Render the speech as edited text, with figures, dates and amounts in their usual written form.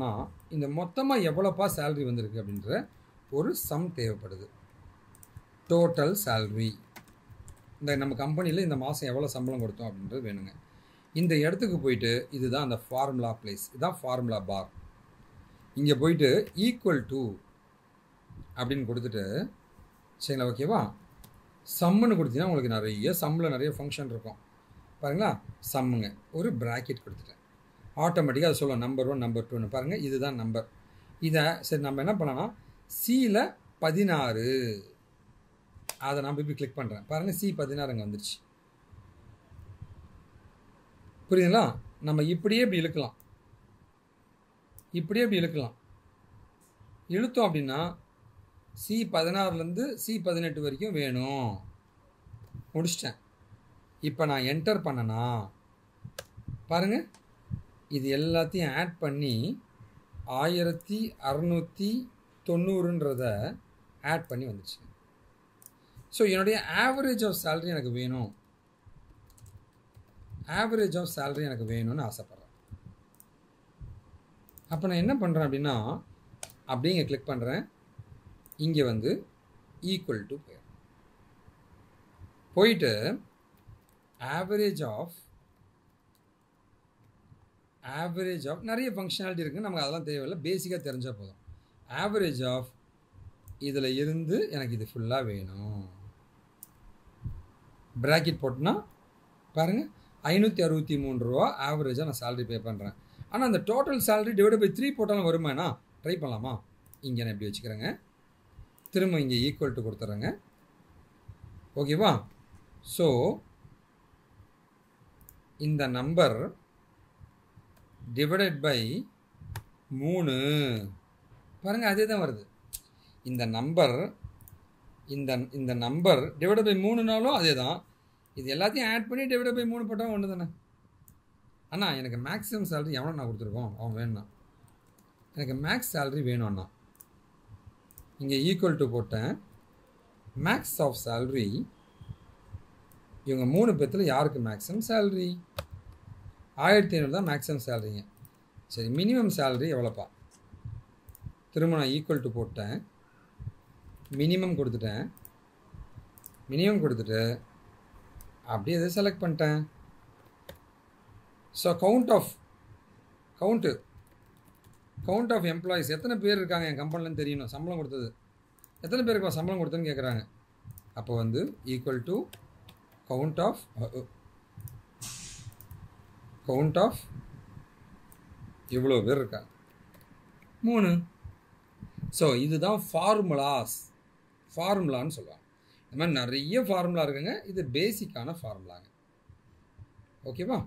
பண்ணலான்னா இந்த மொத்தமாக எவ்வளோப்பா சேலரி வந்திருக்கு அப்படின்ற ஒரு சம் தேவைப்படுது. டோட்டல் சேலரி, இந்த நம்ம கம்பெனியில் இந்த மாதம் எவ்வளோ சம்பளம் கொடுத்தோம் அப்படின்றது வேணுங்க. இந்த இடத்துக்கு போயிட்டு இதுதான் அந்த ஃபார்முலா பிளேஸ், இதுதான் ஃபார்முலா பார். இங்கே போயிட்டு ஈக்குவல் டு அப்படின்னு கொடுத்துட்டு சரிங்களா, ஓகேவா, சம்முன்னு கொடுத்தீங்கன்னா உங்களுக்கு நிறைய சம்மில் நிறைய ஃபங்க்ஷன் இருக்கும் பாருங்களா. சம்முங்க ஒரு ப்ராக்கெட் கொடுத்துட்டேன், ஆட்டோமேட்டிக்காக அதை சொல்லுவோம் நம்பர் 1 நம்பர் 2ன்னு. பாருங்கள் இதுதான் நம்பர். இதை சரி நம்ம என்ன பண்ணலாம்னா சியில் 16 அதை நான் போய் கிளிக் பண்ணுறேன். பாருங்கள் C16 அங்கே வந்துருச்சு. புரியுதுங்களா? நம்ம இப்படியே இப்படி இழுக்கலாம், இப்படியே இப்படி இழுக்கலாம். இழுத்தோம் அப்படின்னா C16லேருந்து C18 வரைக்கும் வேணும். முடிச்சிட்டேன். இப்போ நான் என்டர் பண்ணனா பாருங்கள் இது எல்லாத்தையும் ஆட் பண்ணி 1690ன்றத ஆட் பண்ணி வந்துச்சு. ஸோ என்னுடைய ஆவரேஜ் ஆஃப் சேலரி எனக்கு வேணும், ஆவரேஜ் ஆஃப் சேலரி எனக்கு வேணும்னு ஆசைப்பட்றேன். அப்போ நான் என்ன பண்ணுறேன் அப்படின்னா அப்படியே இங்கே கிளிக் பண்ணுறேன். இங்கே வந்து ஈக்குவல் டு போயிட்டு ஆவரேஜ் ஆஃப் நிறைய ஃபங்க்ஷனாலிட்டி இருக்குது, நமக்கு அதெல்லாம் தேவையில்லை, பேசிக்காக தெரிஞ்சால் போதும். ஆவரேஜ் ஆஃப் இதில் இருந்து எனக்கு இது ஃபுல்லாக வேணும். ப்ராக்கெட் போட்டுனா பாருங்கள் 563 ரூபா ஆவரேஜாக நான் சேலரி பே பண்ணுறேன். ஆனால் அந்த டோட்டல் சேலரி டிவைட் பை 3 போட்டாலும் வருமானா ட்ரை பண்ணலாமா? இங்கே நான் இப்படி வச்சுக்கிறேங்க, திரும்ப இங்கே ஈக்குவல் டு கொடுத்துட்றேங்க, ஓகேவா. ஸோ இந்த நம்பர் டிவைடட் பை 3 பாருங்கள் அதே தான் வருது. இந்த நம்பர் இந்த நம்பர் டிவைட் பை 3னாலும் அதே தான். இது எல்லாத்தையும் ஆட் பண்ணி டிவைட் பை 3 போட்டால் ஒன்று தானே. அண்ணா எனக்கு மேக்ஸிமம் சேலரி எவ்வளோ நான் கொடுத்துருக்கோம் அவன் வேணும்ண்ணா, எனக்கு மேக்ஸ் சேலரி வேணும் அண்ணா. இங்கே ஈக்குவல் டு போட்டேன். மேக்ஸ் ஆஃப் சேலரி இவங்க 3 பேர்த்தில் யாருக்கு மேக்ஸிமம் சேலரி? 1500 தான் மேக்ஸிமம் சேலரிங்க. சரி மினிமம் சேலரி எவ்வளோப்பா? திரும்ப நான் ஈக்குவல் டு போட்டேன், மினிமம் கொடுத்துட்டேன், மினிமம் கொடுத்துட்டு அப்படியே எதை செலக்ட் பண்ணிட்டேன். ஸோ கவுண்ட் ஆஃப் எம்ப்ளாயீஸ் எத்தனை பேர் இருக்காங்க என் கம்பெனிலன்னு தெரியணும். சம்பளம் கொடுத்தது எத்தனை பேருக்கு சம்பளம் கொடுத்ததுன்னு கேட்குறாங்க. அப்போ வந்து ஈக்குவல் டு கவுண்ட் ஆஃப் இவ்வளோ பேர் இருக்காங்க 3. ஸோ இதுதான் ஃபார்முலான்னு சொல்லுவாங்க. இந்த மாதிரி நிறைய ஃபார்முலா இருக்குங்க, இது பேசிக்கான ஃபார்முலாங்க, ஓகேவா.